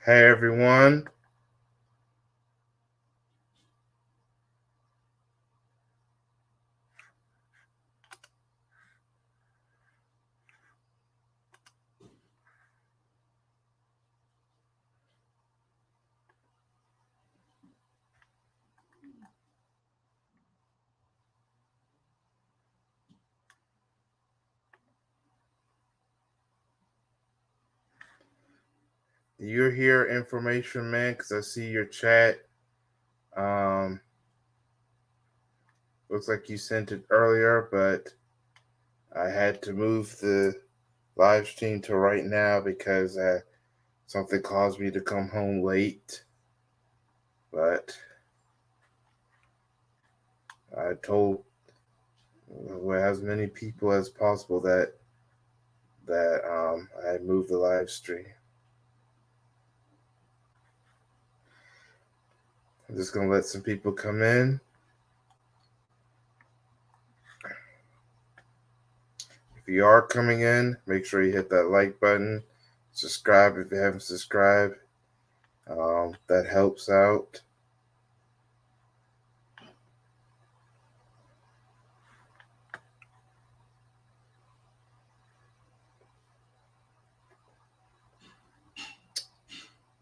Hey everyone. Do you hear information, man? Because I see your chat. Um, Looks like you sent it earlier, but I had to move the live stream to right now because something caused me to come home late. But I told as many people as possible that I moved the live stream. I'm just gonna let some people come in. If you are coming in, make sure you hit that like button. Subscribe if you haven't subscribed. That helps out.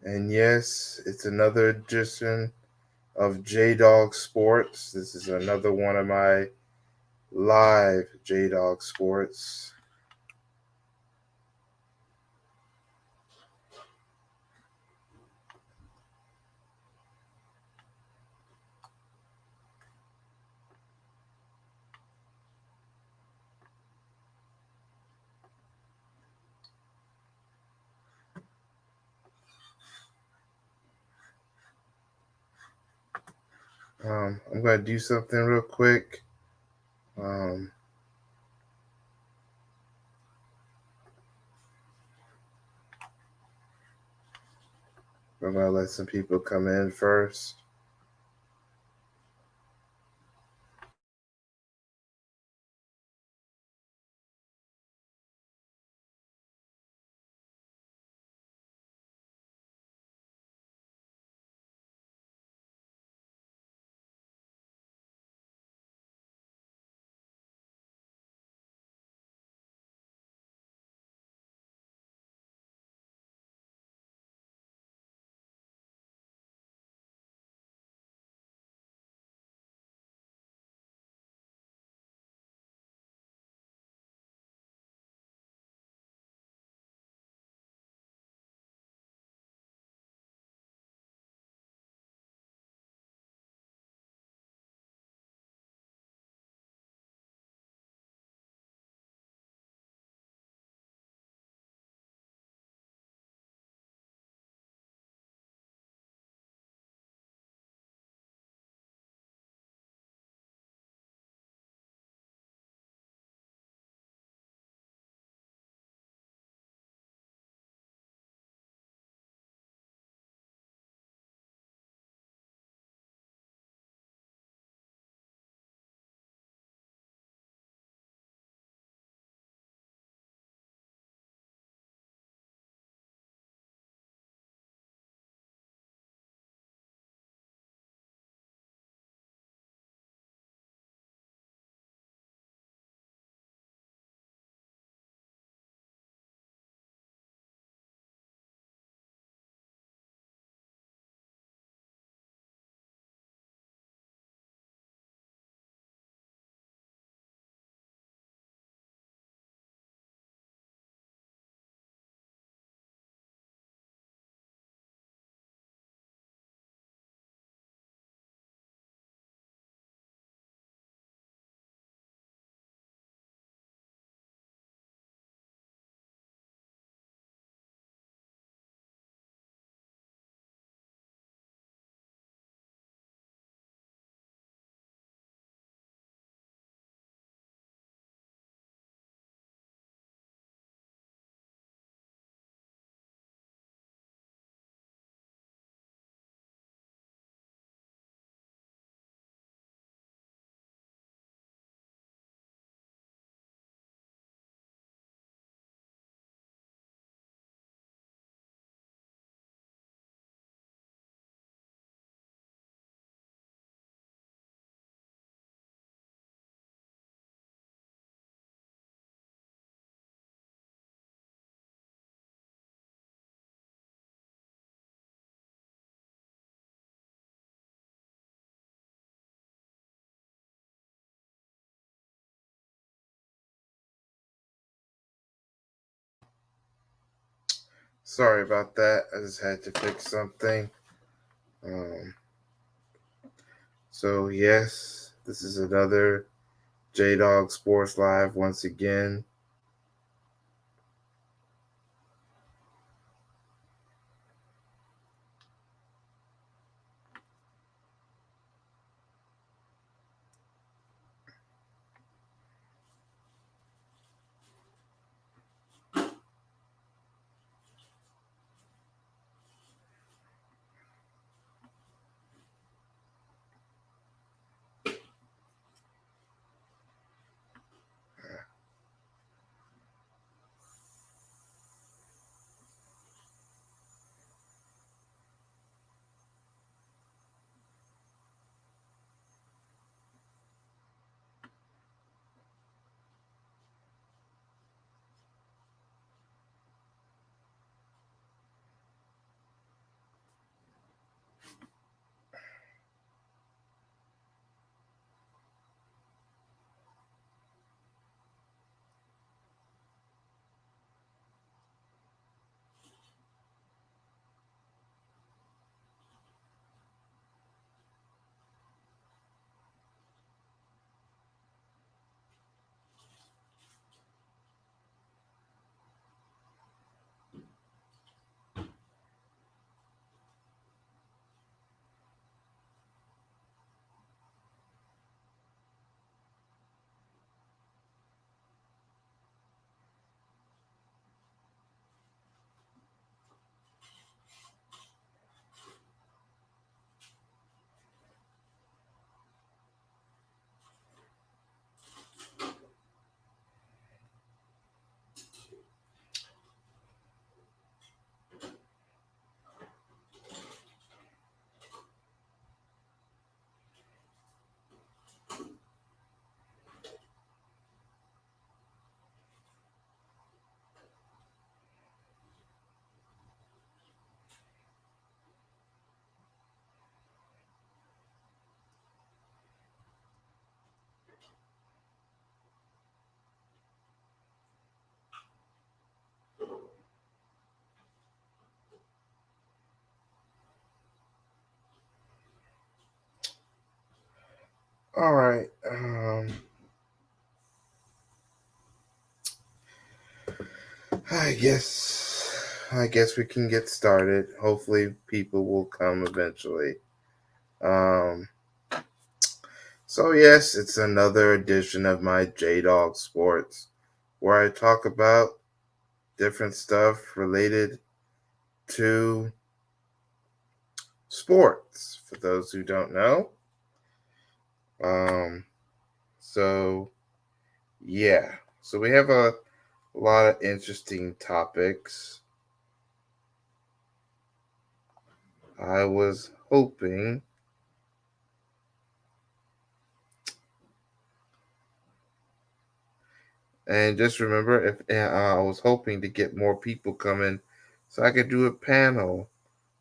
And yes, it's another edition of J-Dawg Sports. This is another one of my live J-Dawg Sports. I'm going to do something real quick. I'm going to let some people come in first. Sorry about that. I just had to fix something. Um, so, yes, this is another J-Dawg Sports Live once again. All right. I guess we can get started. Hopefully, people will come eventually. Um, so yes, it's another edition of my J-Dawg Sports, where I talk about different stuff related to sports. For those who don't know, um, so yeah, so we have a lot of interesting topics. I was hoping. And just remember, if I was hoping to get more people coming, so I could do a panel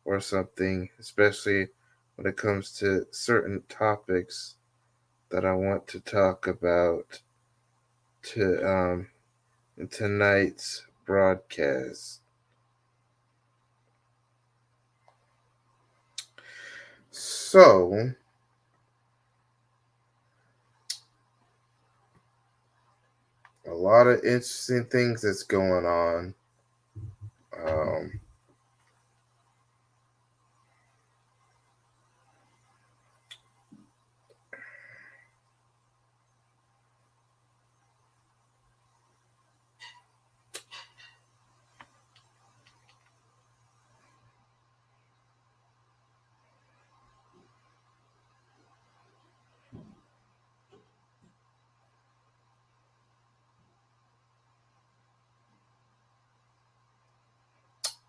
or something, especially when it comes to certain topics that I want to talk about to in tonight's broadcast. So a lot of interesting things that's going on. Um,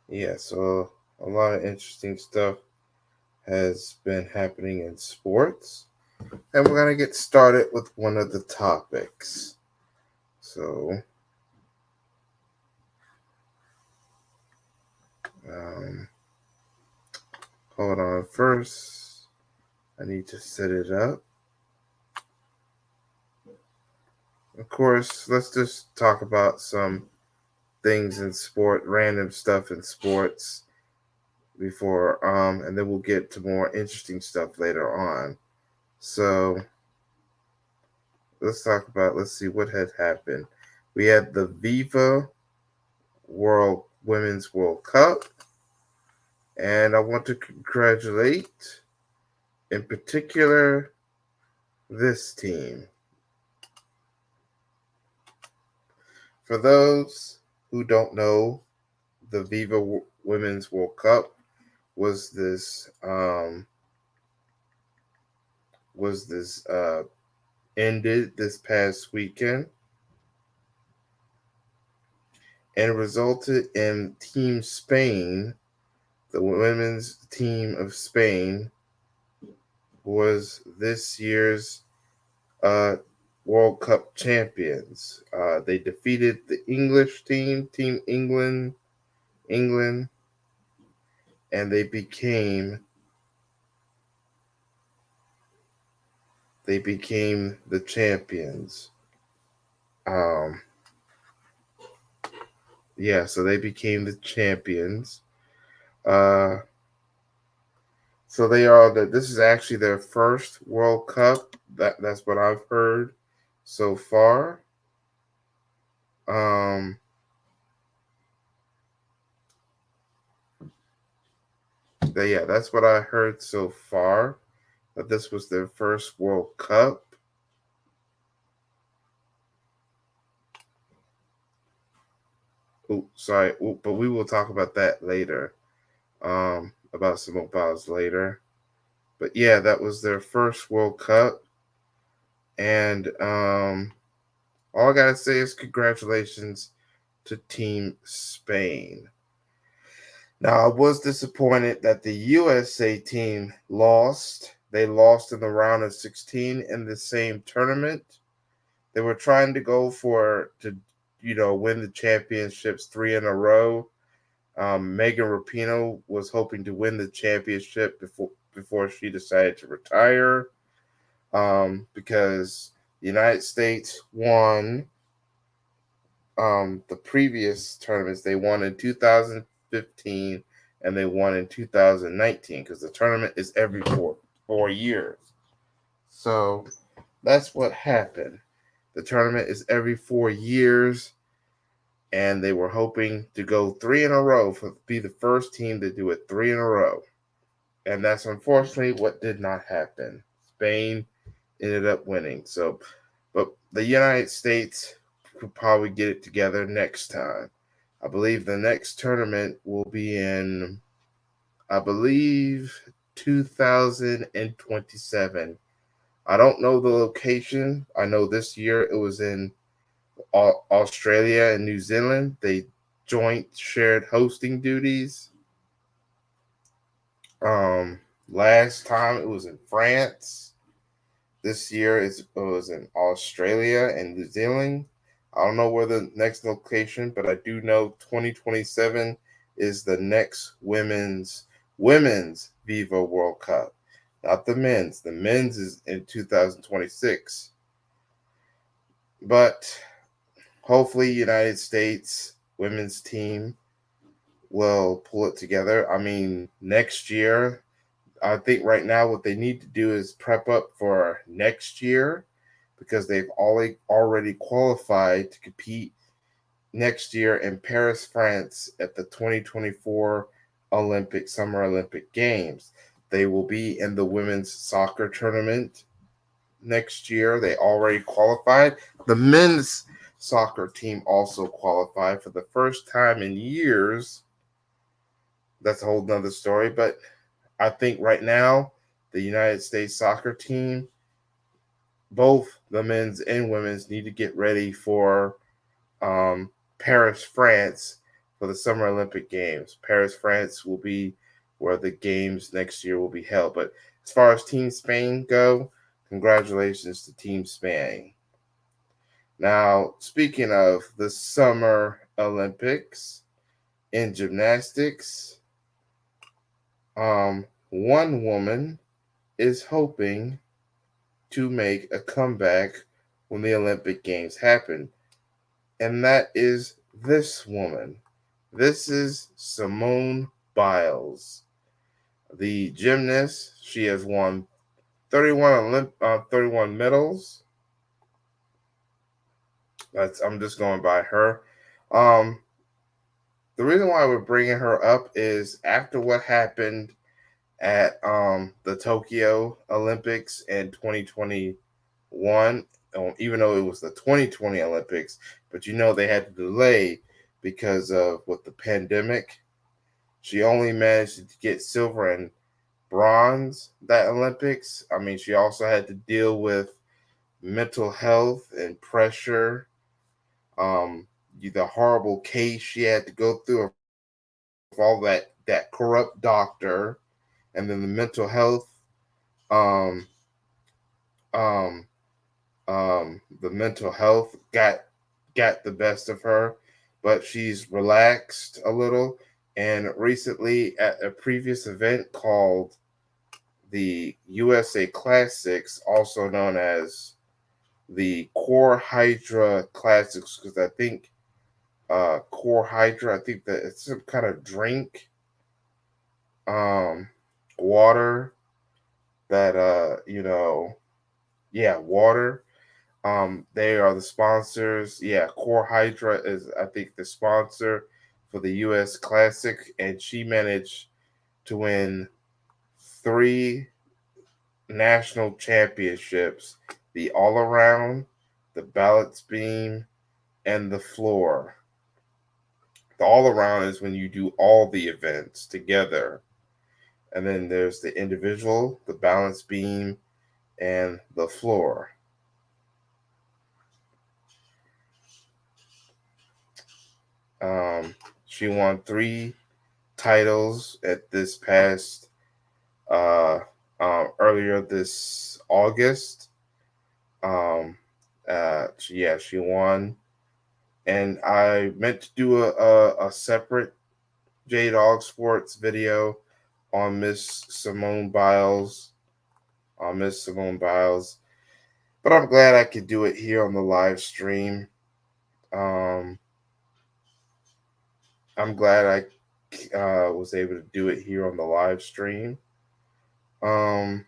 yeah, so a lot of interesting stuff has been happening in sports. And we're going to get started with one of the topics. So, um, hold on. First, I need to set it up. Of course, let's just talk about some things in sport, random stuff in sports before, and then we'll get to more interesting stuff later on. So let's see what had happened. We had the FIFA Women's World Cup, and I want to congratulate, in particular, this team. For those who don't know, the FIFA Women's World Cup was this ended this past weekend and resulted in Team Spain, the women's team of Spain, was this year's World Cup champions. They defeated the English team, Team England, and they became the champions. So they became the champions. So this is actually their first World Cup. That's what I've heard so far. That's what I heard so far. That this was their first World Cup. But we will talk about that later. About Simone Biles later. But yeah, that was their first World Cup. And all I gotta say is congratulations to Team Spain. Now, I was disappointed that the USA team lost. They lost in the round of 16 in the same tournament. They were trying to go to win the championships 3 in a row. Megan Rapinoe was hoping to win the championship before she decided to retire, because the United States won the previous tournaments. They won in 2015 and they won in 2019, because the tournament is every 4 years. So that's what happened. The tournament is every 4 years, and they were hoping to go 3 in a row, be the first team to do it 3 in a row. And that's unfortunately what did not happen. Spain ended up winning. But the United States could probably get it together next time. I believe the next tournament will be in, 2027. I don't know the location. I know this year it was in Australia and New Zealand. They shared hosting duties. Last time it was in France. This year it was in Australia and New Zealand. I don't know where the next location, but I do know 2027 is the next women's Viva World Cup. Not the men's. The men's is in 2026. But hopefully United States women's team will pull it together. I mean, next year, I think right now what they need to do is prep up for next year, because they've already qualified to compete next year in Paris, France at the 2024 Summer Olympic Games. They will be in the women's soccer tournament next year. They already qualified. The men's soccer team also qualified for the first time in years. That's a whole nother story. But I think right now, the United States soccer team, both the men's and women's, need to get ready for Paris, France, for the Summer Olympic Games. Paris, France will be where the games next year will be held. But as far as Team Spain go, congratulations to Team Spain. Now, speaking of the Summer Olympics in gymnastics, one woman is hoping to make a comeback when the Olympic Games happen, and that is this woman. This is Simone Biles, the gymnast. She has won 31 medals. I'm just going by her. Um, the reason why we're bringing her up is after what happened at the Tokyo Olympics in 2021, even though it was the 2020 Olympics, but they had to delay because of what the pandemic. She only managed to get silver and bronze that Olympics. I mean, she also had to deal with mental health and pressure, um, the horrible case she had to go through of all that corrupt doctor, and then the mental health, um, um, the mental health got the best of her, but she's relaxed a little. And recently, at a previous event called the USA Classics, also known as the Core Hydra Classics, because I think Core Hydra, I think that it's some kind of drink, um, water that yeah, water. They are the sponsors. Yeah, Core Hydra is, I think, the sponsor for the US Classic, and she managed to win three national championships: the all around, the balance beam, and the floor. The all around is when you do all the events together. And then there's the individual, the balance beam, and the floor. Um, she won three titles at this past uh, earlier this August. Um, she won, and I meant to do a separate J-Dawg Sports video on Miss Simone Biles, but I'm glad I could do it here on the live stream. Um, I'm glad I was able to do it here on the live stream. Um,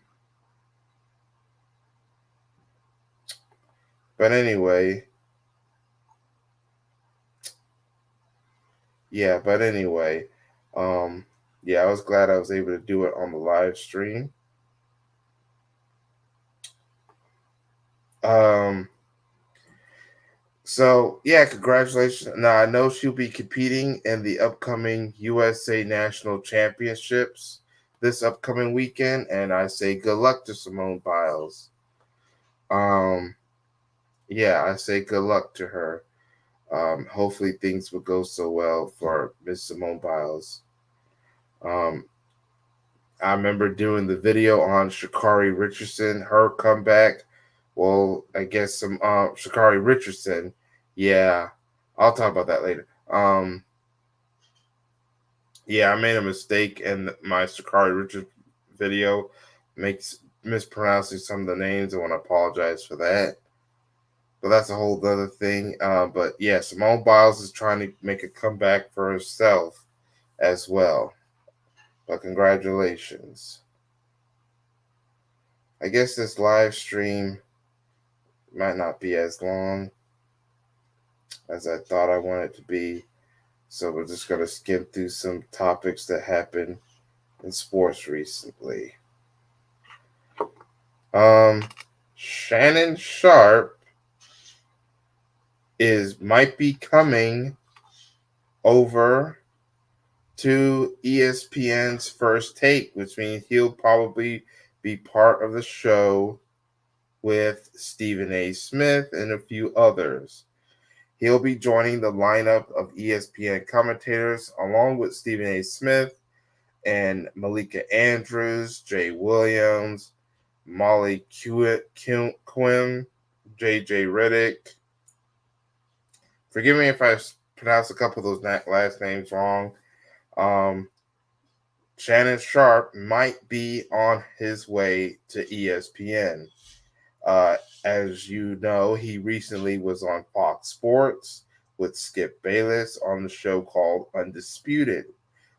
but anyway, yeah, but anyway, um, yeah, I was glad I was able to do it on the live stream. Um, so yeah, congratulations. Now I know she'll be competing in the upcoming USA National Championships this upcoming weekend, and I say good luck to Simone Biles. Um, yeah, I say good luck to her. Hopefully things will go so well for Miss Simone Biles. Um, I remember doing the video on Sha'Carri Richardson, her comeback. Well, I guess some Sha'Carri Richardson. Yeah, I'll talk about that later. Yeah, I made a mistake in my Sha'Carri Richardson video, makes mispronouncing some of the names. I want to apologize for that. But that's a whole other thing. But yeah, Simone Biles is trying to make a comeback for herself as well. But congratulations. I guess this live stream might not be as long as I thought I wanted it to be. So we're just going to skim through some topics that happened in sports recently. Shannon Sharpe might be coming over to ESPN's First Take, which means he'll probably be part of the show with Stephen A. Smith and a few others. He'll be joining the lineup of ESPN commentators along with Stephen A. Smith and Malika Andrews, Jay Williams, Molly Quinn, JJ Redick. Forgive me if I pronounce a couple of those last names wrong. Shannon Sharpe might be on his way to ESPN. As you know, he recently was on Fox Sports with Skip Bayless on the show called Undisputed,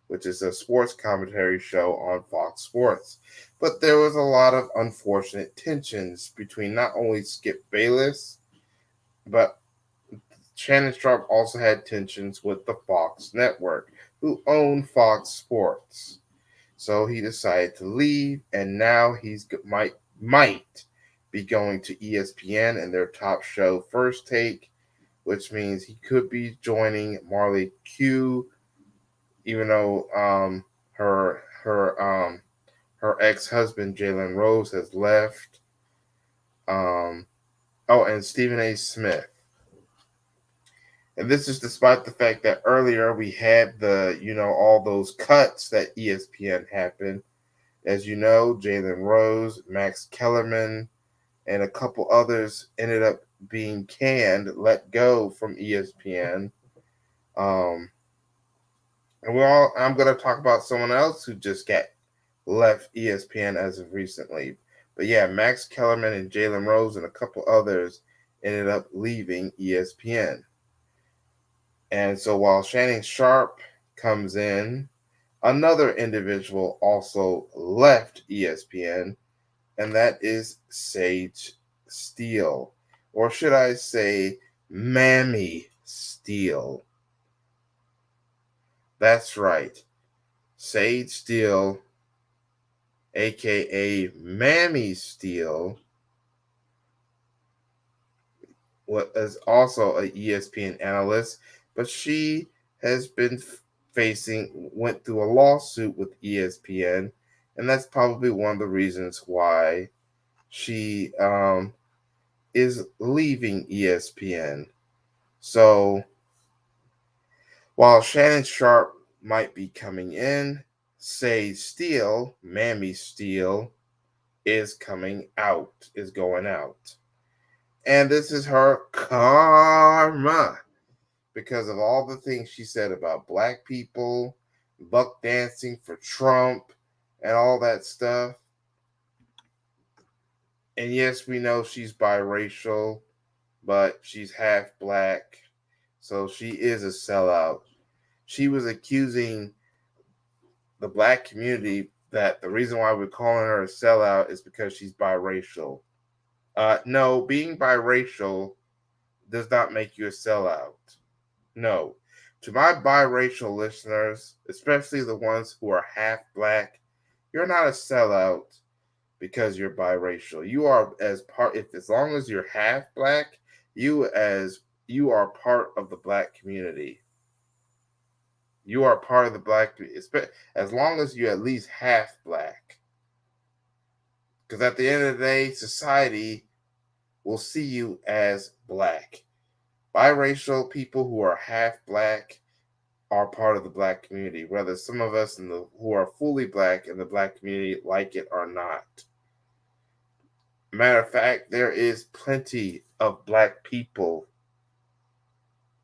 which is a sports commentary show on Fox Sports. But there was a lot of unfortunate tensions between not only Skip Bayless, but Shannon Sharpe also had tensions with the Fox network, who owned Fox Sports. So he decided to leave, and now he's might be going to ESPN and their top show, First Take, which means he could be joining Marley Q, even though her ex husband Jalen Rose has left. And Stephen A. Smith. And this is despite the fact that earlier we had all those cuts that ESPN happened. As you know, Jalen Rose, Max Kellerman, and a couple others ended up being let go from ESPN. I'm going to talk about someone else who just got left ESPN as of recently. But yeah, Max Kellerman and Jalen Rose and a couple others ended up leaving ESPN. And so while Shannon Sharpe comes in, another individual also left ESPN, and that is Sage Steele. Or should I say, Mammy Steele. That's right. Sage Steele, aka Mammy Steele, was also an ESPN analyst, but she has been went through a lawsuit with ESPN, and that's probably one of the reasons why she is leaving ESPN. So while Shannon Sharpe might be coming in, Sage Steele, Mammy Steele, is going out. And this is her karma because of all the things she said about black people, buck dancing for Trump, and all that stuff. And yes, we know she's biracial, but she's half black, so she is a sellout. She was accusing the black community that the reason why we're calling her a sellout is because she's biracial. No, being biracial does not make you a sellout. No. To my biracial listeners, especially the ones who are half black, you're not a sellout because you're biracial. You are as long as you're half black, you are part of the black community. You are part of the black community, as long as you're at least half black. Because at the end of the day, society will see you as black. Biracial people who are half black are part of the black community, whether some of us who are fully black in the black community like it or not. Matter of fact, there is plenty of black people,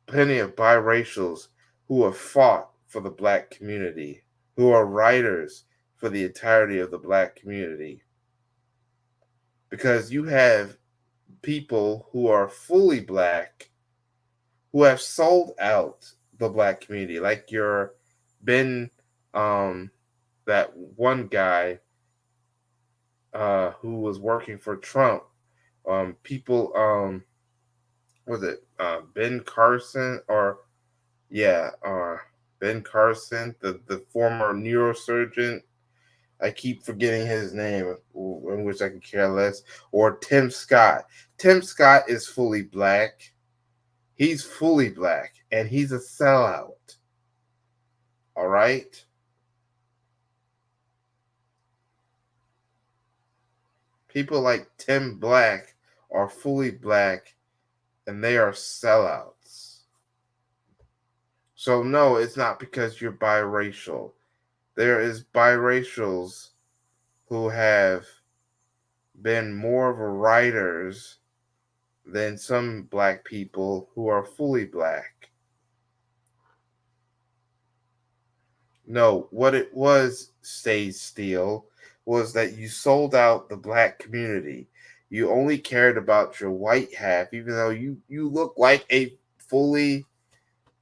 plenty of biracials who have fought for the black community, who are writers for the entirety of the black community. Because you have people who are fully black who have sold out the black community, like your that one guy who was working for Trump. People, was it Ben Carson Ben Carson, the former neurosurgeon. I keep forgetting his name, in which I could care less. Or Tim Scott. Tim Scott is fully black. He's fully black, and he's a sellout. All right? People like Tim Black are fully black, and they are sellouts. So no, it's not because you're biracial. There is biracials who have been more of a writers than some black people who are fully black. No, what it was, Sage Steele, was that you sold out the black community. You only cared about your white half, even though you look like a fully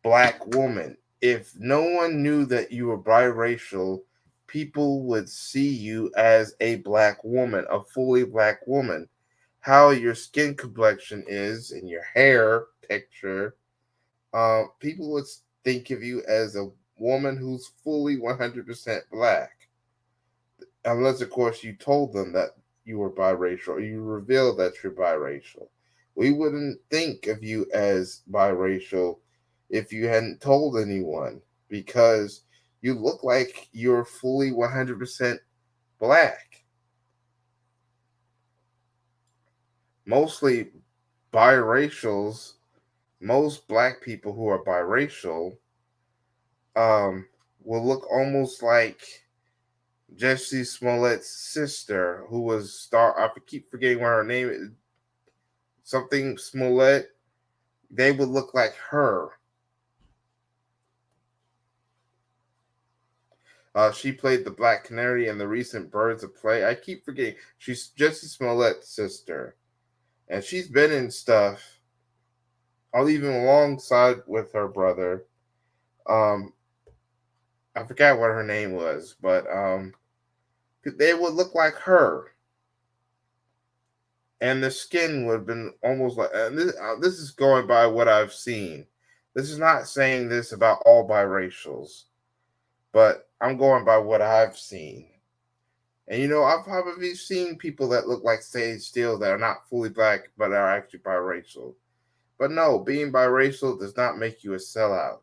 black woman. If no one knew that you were biracial, people would see you as a black woman, a fully black woman. How your skin complexion is and your hair texture, people would think of you as a woman who's fully 100% black. Unless, of course, you told them that you were biracial or you revealed that you're biracial. We wouldn't think of you as biracial if you hadn't told anyone because you look like you're fully 100% black. Mostly biracials, most black people who are biracial um, will look almost like Jesse Smollett's sister, who was I keep forgetting what her name is. Something Smollett. They would look like her. She played the Black Canary in the recent Birds of Prey. I keep forgetting. She's Jesse Smollett's sister, and she's been in stuff. I'll even alongside with her brother. Um, I forgot what her name was, but they would look like her. And the skin would have been almost like this is going by what I've seen. This is not saying this about all biracials, but I'm going by what I've seen. And I've probably seen people that look like Sage Steele that are not fully black but are actually biracial. But no, being biracial does not make you a sellout.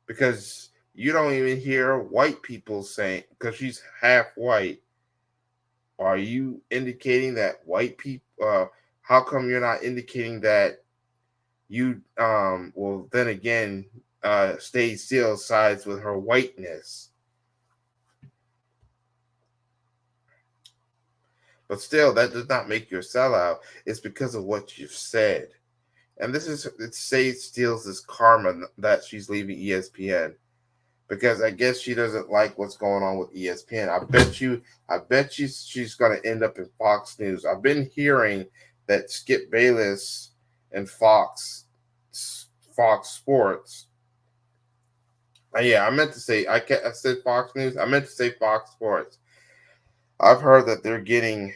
Because you don't even hear white people saying, because she's half white, are you indicating that white people, how come you're not indicating that you, well, then again, Stay Still sides with her whiteness? But still, that does not make you a sellout. It's because of what you've said. And it's Sage Steele's this karma that she's leaving ESPN because I guess she doesn't like what's going on with ESPN. I bet you she's going to end up in Fox News. I've been hearing that Skip Bayless and Fox Sports. Yeah, I meant to say I said Fox News. I meant to say Fox Sports. I've heard that they're getting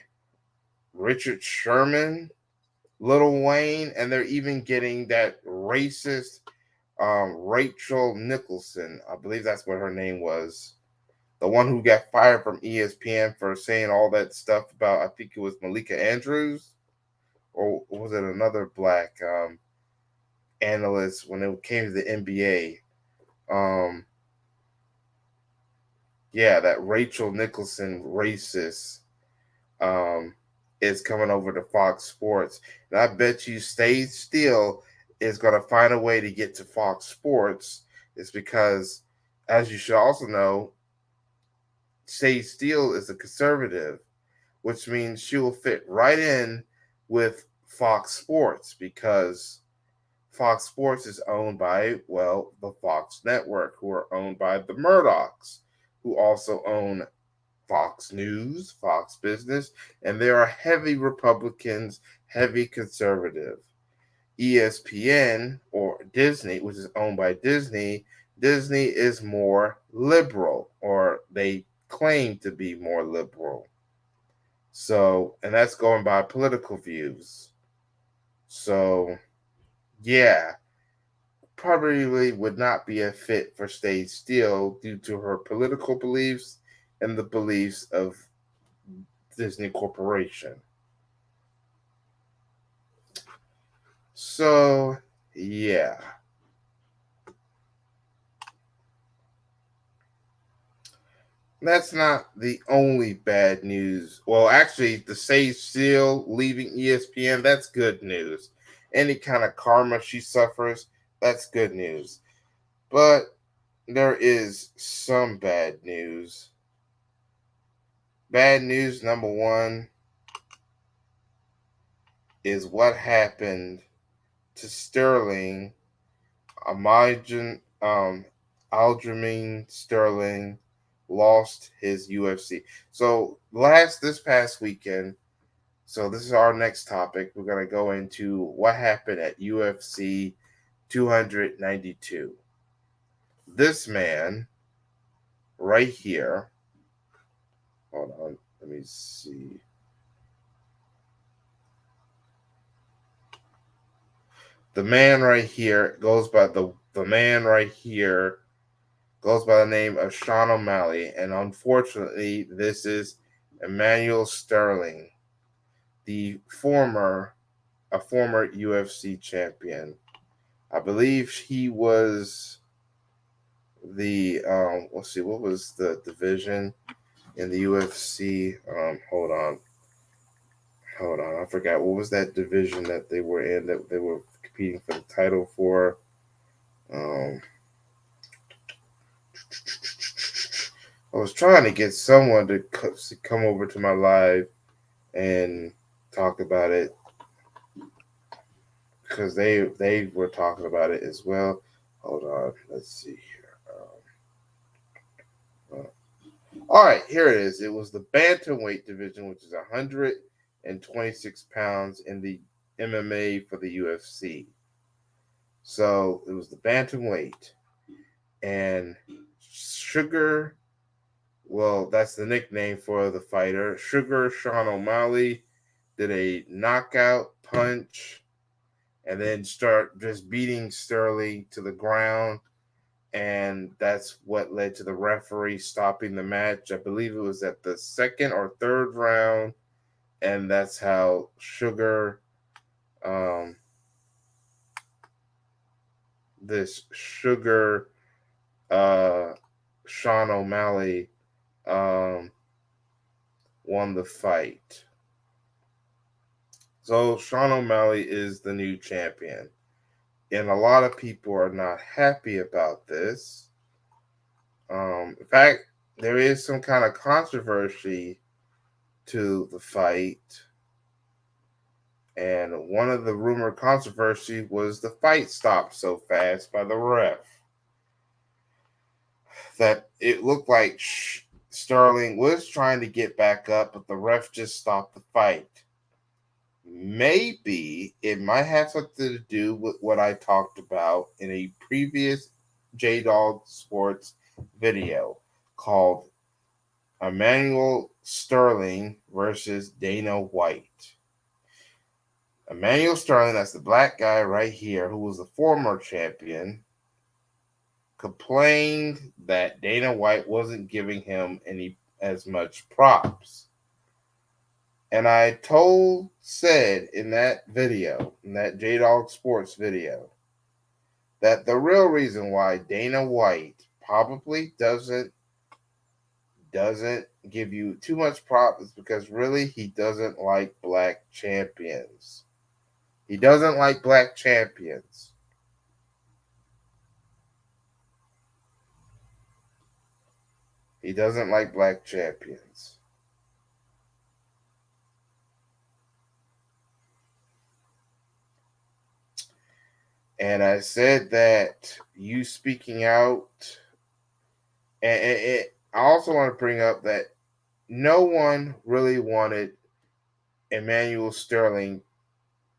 Richard Sherman, Lil Wayne, and they're even getting that racist Rachel Nicholson. I believe that's what her name was. The one who got fired from ESPN for saying all that stuff about, I think it was Malika Andrews, or was it another black analyst when it came to the NBA? Yeah, that Rachel Nicholson racist um, is coming over to Fox Sports. And I bet you Stay Still is going to find a way to get to Fox Sports. It's because, as you should also know, Stay Still is a conservative, which means she will fit right in with Fox Sports because Fox Sports is owned by, well, the Fox Network, who are owned by the Murdochs, who also own Fox News, Fox Business, and there are heavy Republicans, heavy conservative. ESPN or Disney, which is owned by Disney, Disney is more liberal, or they claim to be more liberal. So, and that's going by political views. So, yeah, probably would not be a fit for Stay Still due to her political beliefs and the beliefs of Disney Corporation. So, yeah. That's not the only bad news. Well, actually, the Sage Steele leaving ESPN, that's good news. Any kind of karma she suffers, that's good news. But there is some bad news. Bad news number one is what happened to Sterling, Aljamain Sterling lost his UFC. So this past weekend, So this is our next topic. We're going to go into what happened at UFC 292. This man right here, hold on, let me see. The man right here goes by the man right here goes by the name of Sean O'Malley, and unfortunately, this is Emmanuel Sterling, a former UFC champion. I believe he was the let's see, what was the division in the UFC? Hold on, I forgot what was that division that they were in that they were competing for the title for. Um, I was trying to get someone to come over to my live and talk about it because they were talking about it as well. Hold on, let's see here. All right, here it is. It was the bantamweight division, which is 126 pounds in the MMA for the UFC. So it was the bantamweight, and Sugar. Well, that's the nickname for the fighter. Sugar Sean O'Malley did a knockout punch and then start just beating Sterling to the ground. And that's what led to the referee stopping the match. I believe it was at the second or third round. And that's how this Sugar Sean O'Malley won the fight. So Sean O'Malley is the new champion. And a lot of people are not happy about this. In fact, there is some kind of controversy to the fight. And one of the rumored controversy was the fight stopped so fast by the ref that it looked like Sterling was trying to get back up, but the ref just stopped the fight. Maybe it might have something to do with what I talked about in a previous J-Dawg Sports video called Emmanuel Sterling versus Dana White. Emmanuel Sterling, that's the black guy right here, who was the former champion, complained that Dana White wasn't giving him as much props. And I said in that video, in that J-Dawg Sports video, that the real reason why Dana White probably doesn't give you too much props is because really he doesn't like black champions. He doesn't like black champions. He doesn't like black champions. And I said that you speaking out, and I also want to bring up that no one really wanted Emmanuel Sterling.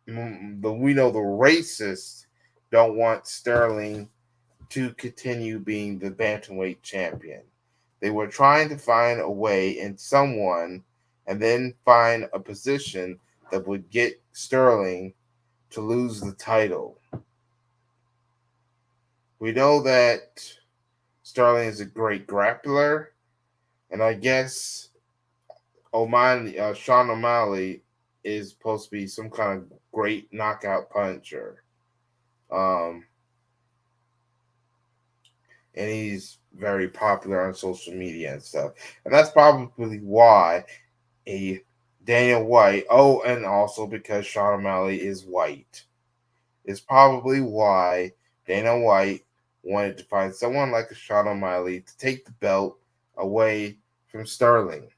We know the racists don't want Sterling to continue being the bantamweight champion. They were trying to find a way in someone and then find a position that would get Sterling to lose the title. We know that Sterling is a great grappler, and I guess Sean O'Malley is supposed to be some kind of great knockout puncher. And he's very popular on social media and stuff. And that's probably why Dana White, and also because Sean O'Malley is white, is probably why Dana White wanted to find someone like a Sean O'Malley to take the belt away from Sterling.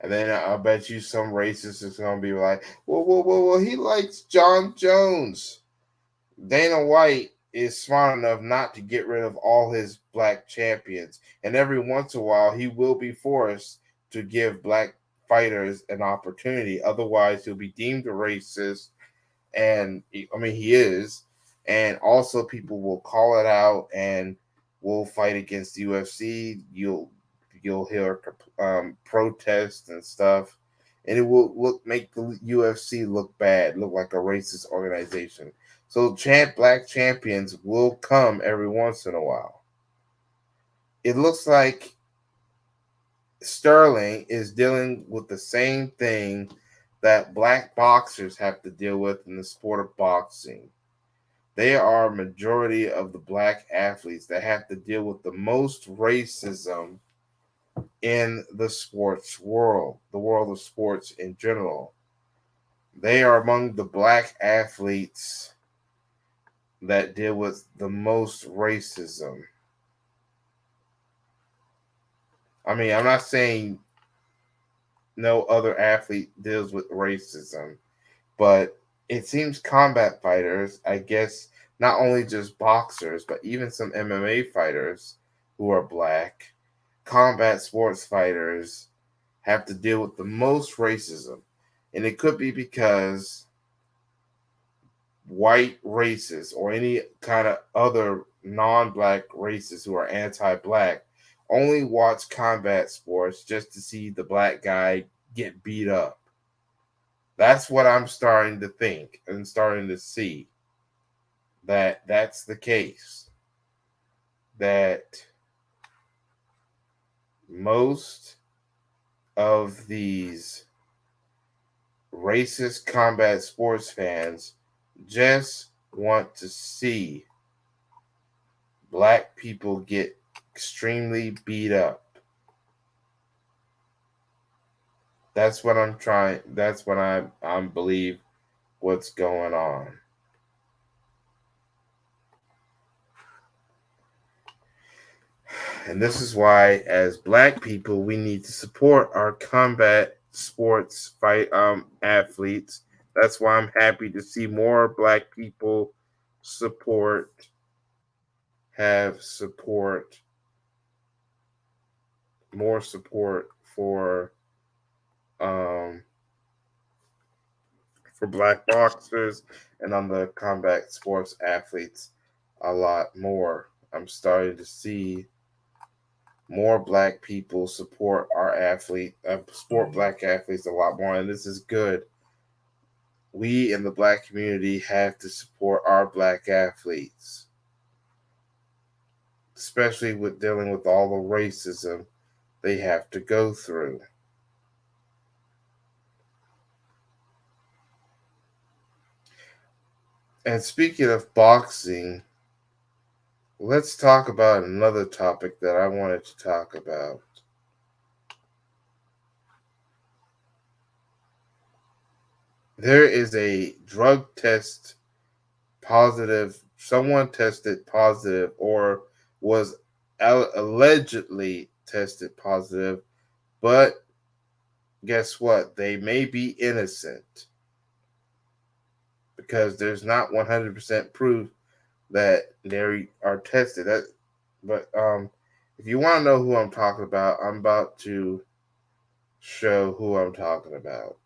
And then I bet you some racist is going to be like, well, he likes John Jones. Dana White is smart enough not to get rid of all his black champions. And every once in a while, he will be forced to give black fighters an opportunity. Otherwise, he'll be deemed a racist, and I mean he is. And also, people will call it out and will fight against the UFC. You'll hear protests and stuff, and it will make the UFC look bad, look like a racist organization. So, black champions will come every once in a while. It looks like Sterling is dealing with the same thing that black boxers have to deal with in the sport of boxing. They are a majority of the black athletes that have to deal with the most racism in the sports world, the world of sports in general. They are among the black athletes that deal with the most racism. I mean, I'm not saying no other athlete deals with racism, but it seems combat fighters, I guess, not only just boxers, but even some MMA fighters who are black, combat sports fighters have to deal with the most racism. And it could be because white racists or any kind of other non-black racists who are anti-black only watch combat sports just to see the black guy get beat up. That's what I'm starting to think and starting to see, that that's the case. That most of these racist combat sports fans just want to see black people get extremely beat up. That's what I'm trying. That's what I believe what's going on. And this is why, as black people, we need to support our combat sports fight athletes. That's why I'm happy to see more black people support have support more support um for black boxers and on the combat sports athletes a lot more. I'm starting to see more black people support our support black athletes a lot more, and this is good. We in the black community have to support our black athletes, especially with dealing with all the racism they have to go through. And speaking of boxing, let's talk about another topic that I wanted to talk about. There is a drug test positive. Someone tested positive or was allegedly tested positive, but guess what? They may be innocent because there's not 100% proof that they are tested. But if you want to know who I'm talking about, I'm about to show who I'm talking about.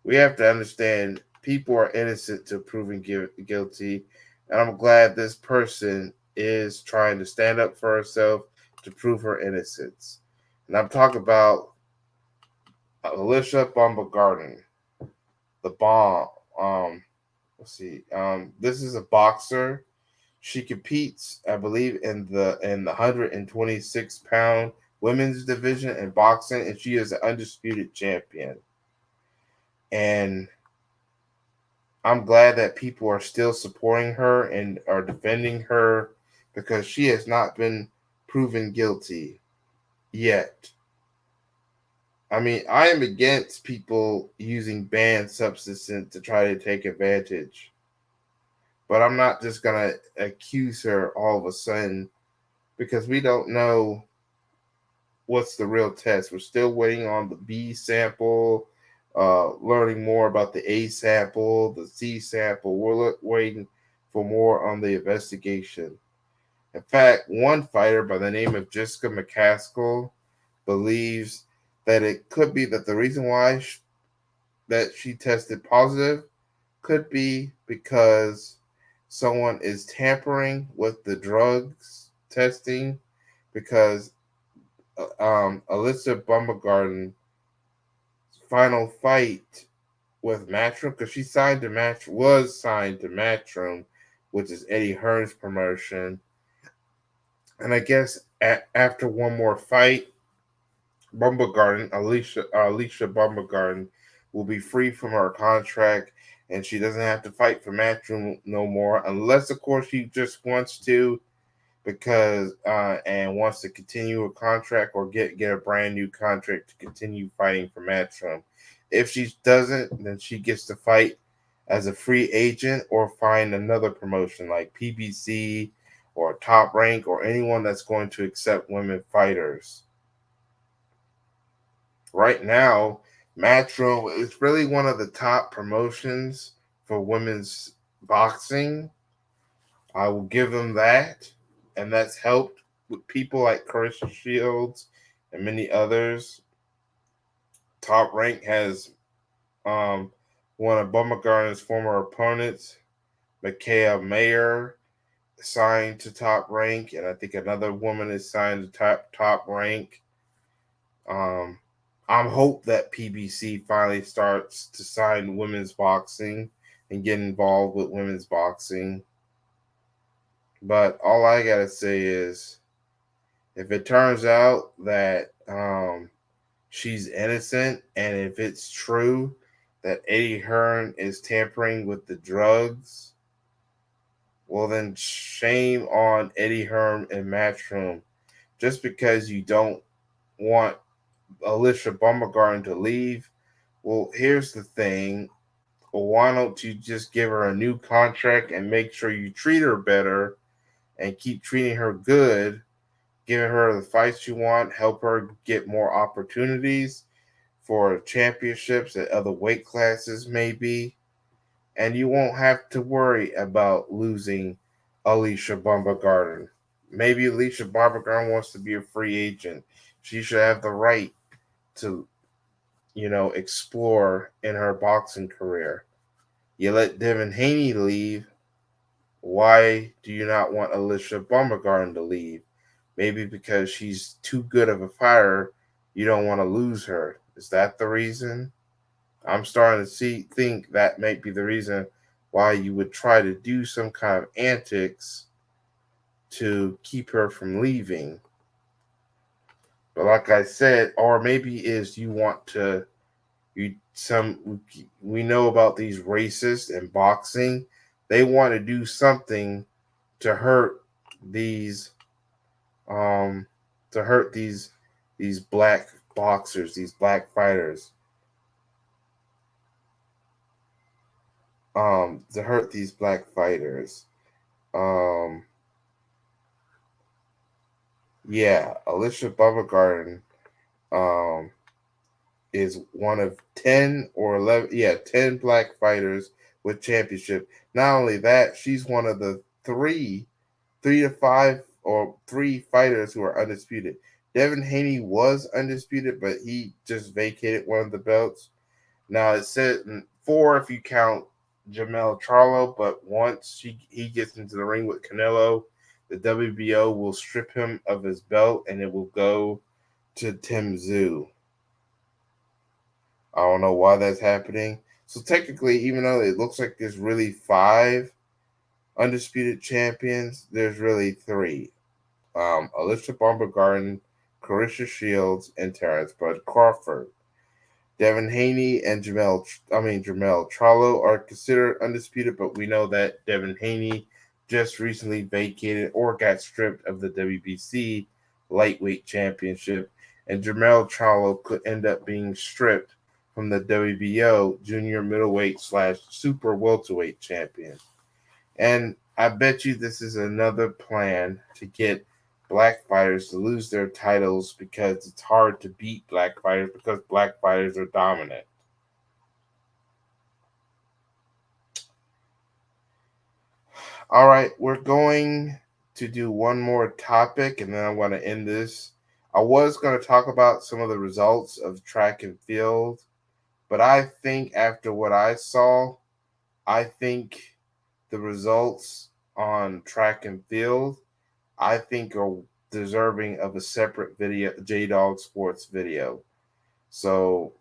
We have to understand people are innocent to proving guilty, and I'm glad this person is trying to stand up for herself to prove her innocence. And I'm talking about Alycia Baumgardner, the bomb. Let's see. This is a boxer. She competes, I believe, in the 126-pound women's division in boxing, and she is an undisputed champion. And I'm glad that people are still supporting her and are defending her because she has not been proven guilty yet. I mean, I am against people using banned substances to try to take advantage. But I'm not just going to accuse her all of a sudden because we don't know what's the real test. We're still waiting on the B sample, learning more about the A sample, the C sample. We're waiting for more on the investigation. In fact, one fighter by the name of Jessica McCaskill, believes that it could be that the reason why that she tested positive could be because someone is tampering with the drugs testing, because Alycia Baumgardner's final fight with Matchroom, because she signed to was signed to Matchroom, which is Eddie Hearn's promotion. And I guess after one more fight, Alycia Baumgardner will be free from her contract, and she doesn't have to fight for Matchroom no more, unless of course she just wants to, because and wants to continue a contract or get a brand new contract to continue fighting for Matchroom. If she doesn't, then she gets to fight as a free agent or find another promotion like PBC or Top Rank or anyone that's going to accept women fighters. Right now, Matchroom is really one of the top promotions for women's boxing. I will give them that, and that's helped with people like Carissa Shields and many others. Top Rank has one of Baumgardner's former opponents, Micaiah Mayer, signed to Top Rank, and I think another woman is signed to Top Rank. Um, I'm hope that PBC finally starts to sign women's boxing and get involved with women's boxing. But all I gotta say is, if it turns out that she's innocent, and if it's true that Eddie Hearn is tampering with the drugs, well then shame on Eddie Hearn and Matchroom. Just because you don't want Alycia Baumgardner to leave, well, here's the thing. Well, why don't you just give her a new contract and make sure you treat her better and keep treating her good, giving her the fights you want, help her get more opportunities for championships at other weight classes, maybe, and you won't have to worry about losing Alycia Baumgardner. Maybe Alycia Baumgardner wants to be a free agent. She should have the right to, explore in her boxing career. You let Devin Haney leave. Why do you not want Alycia Baumgardner to leave? Maybe because she's too good of a fighter. You don't want to lose her. Is that the reason? I'm starting to think that might be the reason why you would try to do some kind of antics to keep her from leaving. But like I said, or maybe is you want to you some we know about these racists in boxing. They want to do something to hurt these um to hurt these black boxers, these black fighters. To hurt these black fighters. Um yeah, Alycia Baumgardner um is one of 10 or 11, yeah, 10 black fighters with championship. Not only that, she's one of the three to five or three fighters who are undisputed. Devin Haney was undisputed, but he just vacated one of the belts. Now it said four if you count Jamel Charlo, but once he gets into the ring with Canelo, the WBO will strip him of his belt and it will go to Tim Tszyu. I don't know why that's happening. So technically, even though it looks like there's really five undisputed champions, there's really three. Alycia Baumgardner, Carissa Shields, and Terrence Bud Crawford. Devin Haney and Jamel Charlo are considered undisputed, but we know that Devin Haney just recently vacated or got stripped of the WBC lightweight championship, and Jamel Charlo could end up being stripped from the WBO junior middleweight / super welterweight champion. And I bet you this is another plan to get black fighters to lose their titles, because it's hard to beat black fighters because black fighters are dominant. All right, we're going to do one more topic and then I want to end this. I was going to talk about some of the results of track and field, but I think after what I saw, I think the results on track and field, I think are deserving of a separate video, J-Dawg Sports video. So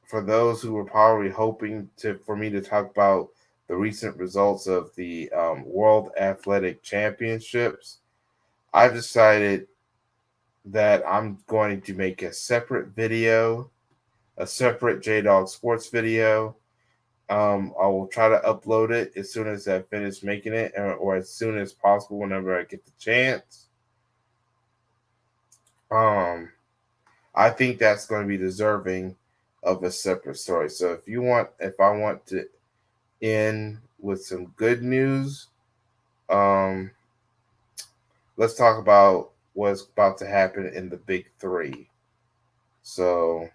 for those who were probably hoping for me to talk about the recent results of the World Athletic Championships, I've decided that I'm going to make a separate video, a separate J-Dawg Sports video. I will try to upload it as soon as I finish making it, or as soon as possible whenever I get the chance. I think that's going to be deserving of a separate story. So if I want to end with some good news, let's talk about what's about to happen in the Big Three. So,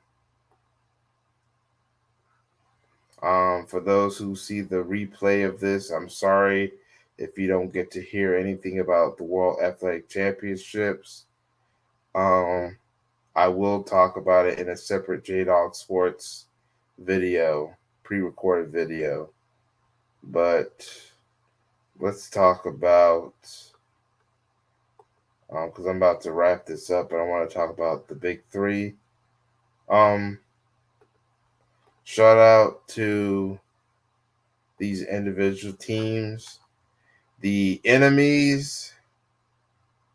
for those who see the replay of this, I'm sorry if you don't get to hear anything about the World Athletic Championships. I will talk about it in a separate J-Dawg Sports video, pre-recorded video. But let's talk about, because I'm about to wrap this up, and I want to talk about the Big Three. Shout out to these individual teams, the enemies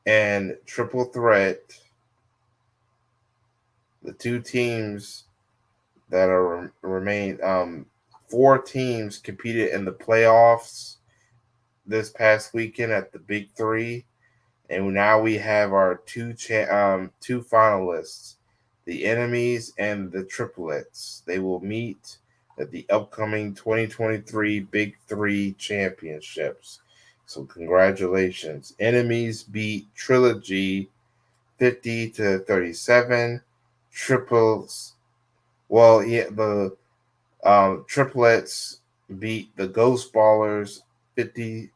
and Triple Threat, the two teams that are remain. 4 teams competed in the playoffs this past weekend at the Big Three, and now we have our two finalists, the enemies and the triplets. They will meet at the upcoming 2023 Big Three Championships. So congratulations. Enemies beat Trilogy 50-37. Triples, the triplets beat the Ghost Ballers 50-45.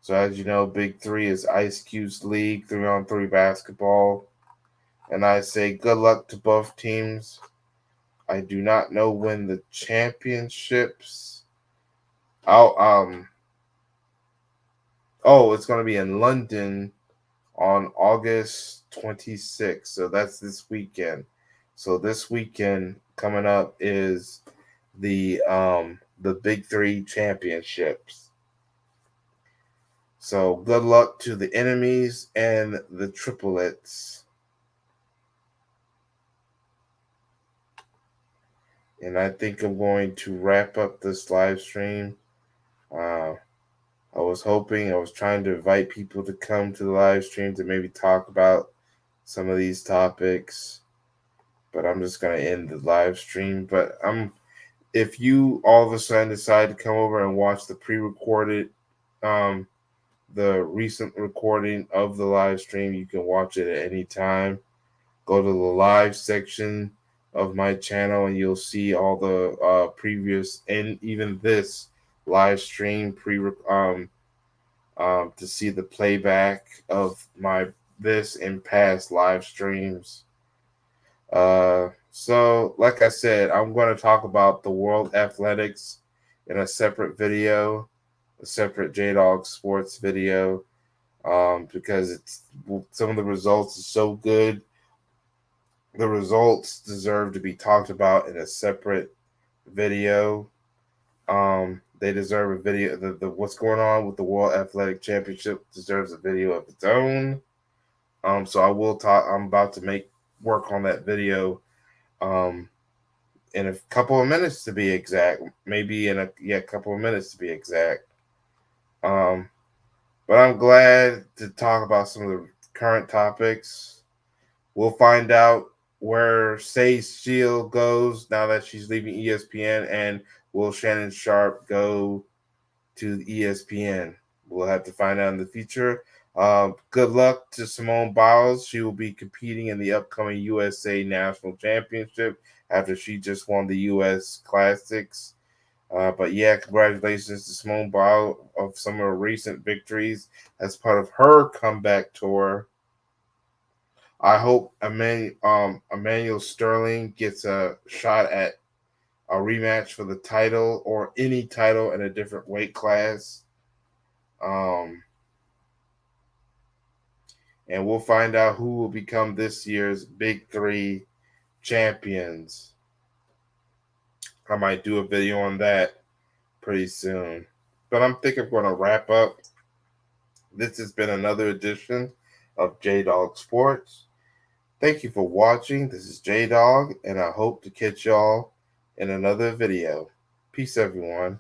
So as you know, Big Three is Ice Cube's league, 3-on-3 basketball. And I say good luck to both teams. I do not know when the championships. It's going to be in London on August 26th. So that's this weekend. So this weekend coming up is the Big Three Championships. So good luck to the enemies and the triplets. And I think I'm going to wrap up this live stream. I was trying to invite people to come to the live stream to maybe talk about some of these topics, but I'm just going to end the live stream. But if you all of a sudden decide to come over and watch the pre-recorded, the recent recording of the live stream, you can watch it at any time. Go to the live section of my channel and you'll see all the previous and even this live stream to see the playback of this and past live streams. So like I said, I'm going to talk about the World Athletics in a separate video, a separate J-Dawg Sports video, because some of the results are so good. The results deserve to be talked about in a separate video. They deserve a video. The what's going on with the World Athletic Championship deserves a video of its own. So I will talk. I'm about to work on that video. In a couple of minutes to be exact. Maybe in a couple of minutes to be exact. But I'm glad to talk about some of the current topics. We'll find out where Steele goes now that she's leaving ESPN, and will Shannon Sharpe go to ESPN? We'll have to find out in the future. Good luck to Simone Biles. She will be competing in the upcoming USA National Championship after she just won the US Classics. But yeah, congratulations to Simone Biles of some of her recent victories as part of her comeback tour. I hope Emmanuel Sterling gets a shot at a rematch for the title or any title in a different weight class. And we'll find out who will become this year's Big Three champions. I might do a video on that pretty soon. But I'm thinking I'm going to wrap up. This has been another edition of J-Dawg Sports. Thank you for watching. This is J-Dawg, and I hope to catch y'all in another video. Peace, everyone.